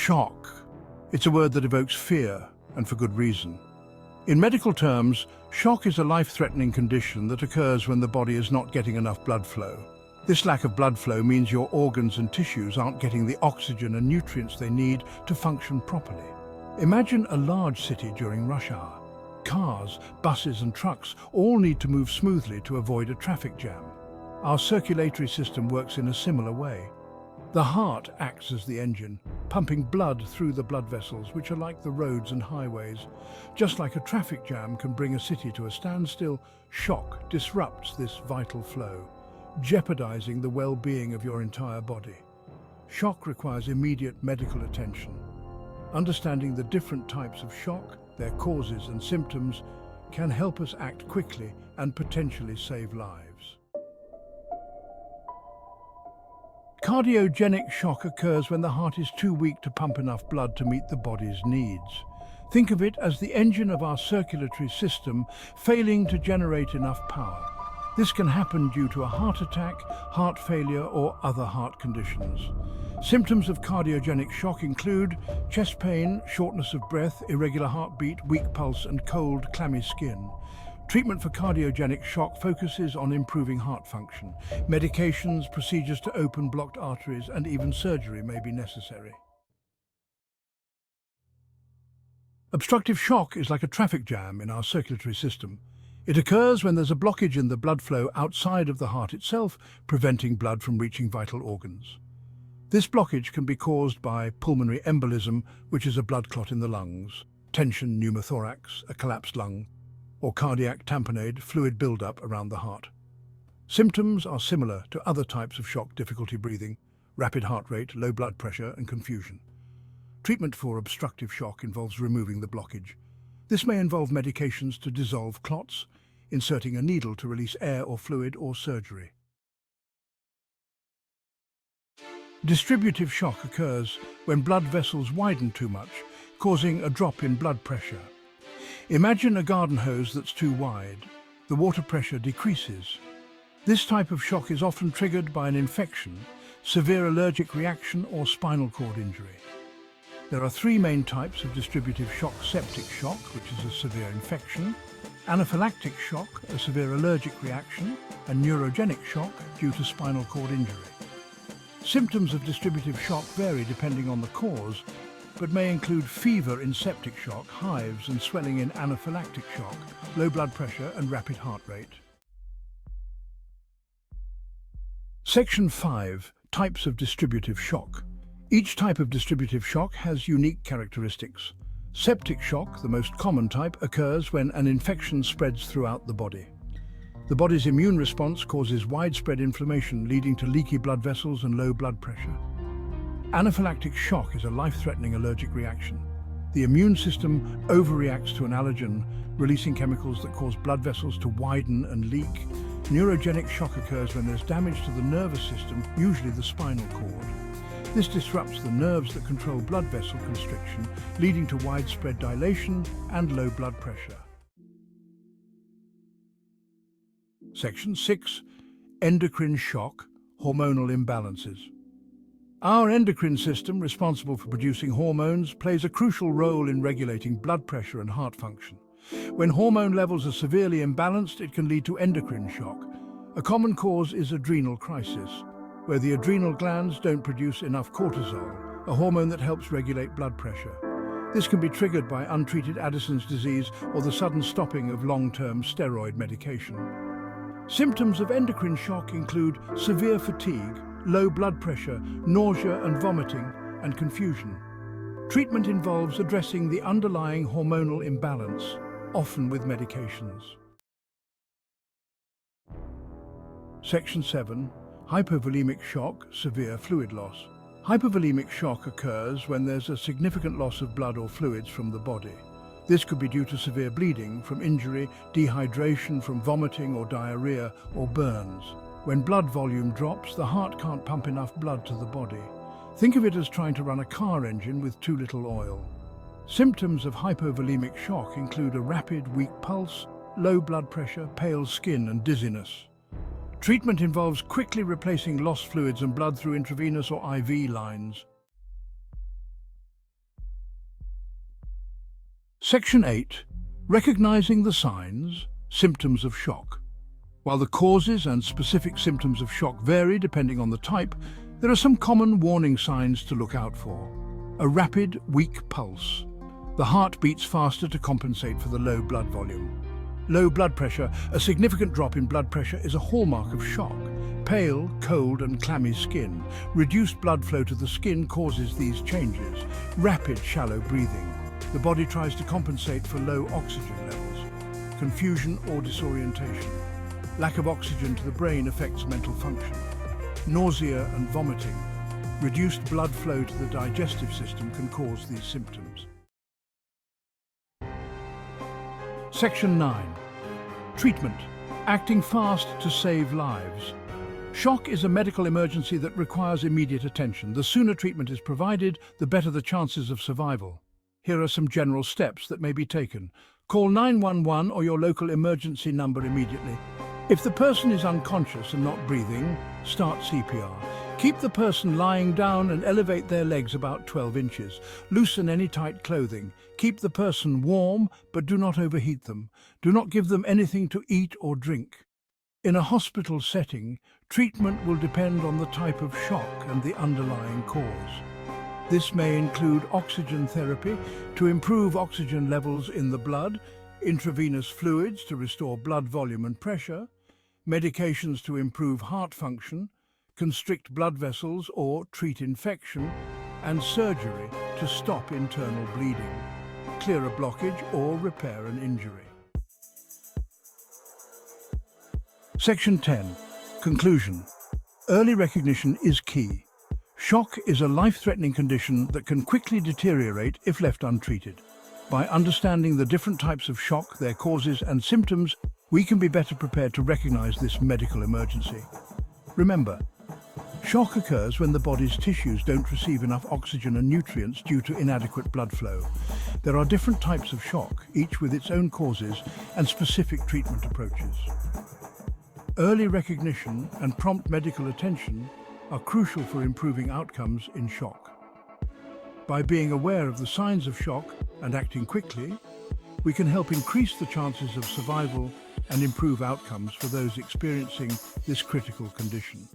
Shock. It's a word that evokes fear, and for good reason. In medical terms, shock is a life-threatening condition that occurs when the body is not getting enough blood flow. This lack of blood flow means your organs and tissues aren't getting the oxygen and nutrients they need to function properly. Imagine a large city during rush hour. Cars, buses and trucks all need to move smoothly to avoid a traffic jam. Our circulatory system works in a similar way. The heart acts as the engine, pumping blood through the blood vessels, which are like the roads and highways. Just like a traffic jam can bring a city to a standstill, shock disrupts this vital flow, jeopardizing the well-being of your entire body. Shock requires immediate medical attention. Understanding the different types of shock, their causes and symptoms, can help us act quickly and potentially save lives. Cardiogenic shock occurs when the heart is too weak to pump enough blood to meet the body's needs. Think of it as the engine of our circulatory system failing to generate enough power. This can happen due to a heart attack, heart failure, or other heart conditions. Symptoms of cardiogenic shock include chest pain, shortness of breath, irregular heartbeat, weak pulse, and cold, clammy skin. Treatment for cardiogenic shock focuses on improving heart function. Medications, procedures to open blocked arteries, and even surgery may be necessary. Obstructive shock is like a traffic jam in our circulatory system. It occurs when there's a blockage in the blood flow outside of the heart itself, preventing blood from reaching vital organs. This blockage can be caused by pulmonary embolism, which is a blood clot in the lungs, tension pneumothorax, a collapsed lung, or cardiac tamponade, fluid buildup around the heart. Symptoms are similar to other types of shock: difficulty breathing, rapid heart rate, low blood pressure, and confusion. Treatment for obstructive shock involves removing the blockage. This may involve medications to dissolve clots, inserting a needle to release air or fluid, or surgery. Distributive shock occurs when blood vessels widen too much, causing a drop in blood pressure. Imagine a garden hose that's too wide. The water pressure decreases. This type of shock is often triggered by an infection, severe allergic reaction, or spinal cord injury. There are three main types of distributive shock: septic shock, which is a severe infection; anaphylactic shock, a severe allergic reaction; and neurogenic shock due to spinal cord injury. Symptoms of distributive shock vary depending on the cause, but may include fever in septic shock, hives and swelling in anaphylactic shock, low blood pressure and rapid heart rate. Section 5. Types of distributive shock. Each type of distributive shock has unique characteristics. Septic shock, the most common type, occurs when an infection spreads throughout the body. The body's immune response causes widespread inflammation, leading to leaky blood vessels and low blood pressure. Anaphylactic shock is a life-threatening allergic reaction. The immune system overreacts to an allergen, releasing chemicals that cause blood vessels to widen and leak. Neurogenic shock occurs when there's damage to the nervous system, usually the spinal cord. This disrupts the nerves that control blood vessel constriction, leading to widespread dilation and low blood pressure. Section 6. Endocrine shock, hormonal imbalances. Our endocrine system, responsible for producing hormones, plays a crucial role in regulating blood pressure and heart function. When hormone levels are severely imbalanced, it can lead to endocrine shock. A common cause is adrenal crisis, where the adrenal glands don't produce enough cortisol, a hormone that helps regulate blood pressure. This can be triggered by untreated Addison's disease or the sudden stopping of long-term steroid medication. Symptoms of endocrine shock include severe fatigue, low blood pressure, nausea and vomiting, and confusion. Treatment involves addressing the underlying hormonal imbalance, often with medications. Section 7. Hypovolemic shock, severe fluid loss. Hypovolemic shock occurs when there's a significant loss of blood or fluids from the body. This could be due to severe bleeding from injury, dehydration from vomiting or diarrhea, or burns. When blood volume drops, the heart can't pump enough blood to the body. Think of it as trying to run a car engine with too little oil. Symptoms of hypovolemic shock include a rapid, weak pulse, low blood pressure, pale skin, and dizziness. Treatment involves quickly replacing lost fluids and blood through intravenous or IV lines. Section 8. Recognizing the signs, symptoms of shock. While the causes and specific symptoms of shock vary depending on the type, there are some common warning signs to look out for. A rapid, weak pulse. The heart beats faster to compensate for the low blood volume. Low blood pressure. A significant drop in blood pressure is a hallmark of shock. Pale, cold and clammy skin. Reduced blood flow to the skin causes these changes. Rapid, shallow breathing. The body tries to compensate for low oxygen levels. Confusion or disorientation. Lack of oxygen to the brain affects mental function. Nausea and vomiting. Reduced blood flow to the digestive system can cause these symptoms. Section 9. Treatment. Acting fast to save lives. Shock is a medical emergency that requires immediate attention. The sooner treatment is provided, the better the chances of survival. Here are some general steps that may be taken. Call 911 or your local emergency number immediately. If the person is unconscious and not breathing, start CPR. Keep the person lying down and elevate their legs about 12 inches. Loosen any tight clothing. Keep the person warm, but do not overheat them. Do not give them anything to eat or drink. In a hospital setting, treatment will depend on the type of shock and the underlying cause. This may include oxygen therapy to improve oxygen levels in the blood, intravenous fluids to restore blood volume and pressure, medications to improve heart function, constrict blood vessels or treat infection, and surgery to stop internal bleeding, clear a blockage or repair an injury. Section 10. Conclusion. Early recognition is key. Shock is a life-threatening condition that can quickly deteriorate if left untreated. By understanding the different types of shock, their causes and symptoms, we can be better prepared to recognize this medical emergency. Remember, shock occurs when the body's tissues don't receive enough oxygen and nutrients due to inadequate blood flow. There are different types of shock, each with its own causes and specific treatment approaches. Early recognition and prompt medical attention are crucial for improving outcomes in shock. By being aware of the signs of shock and acting quickly, we can help increase the chances of survival and improve outcomes for those experiencing this critical condition.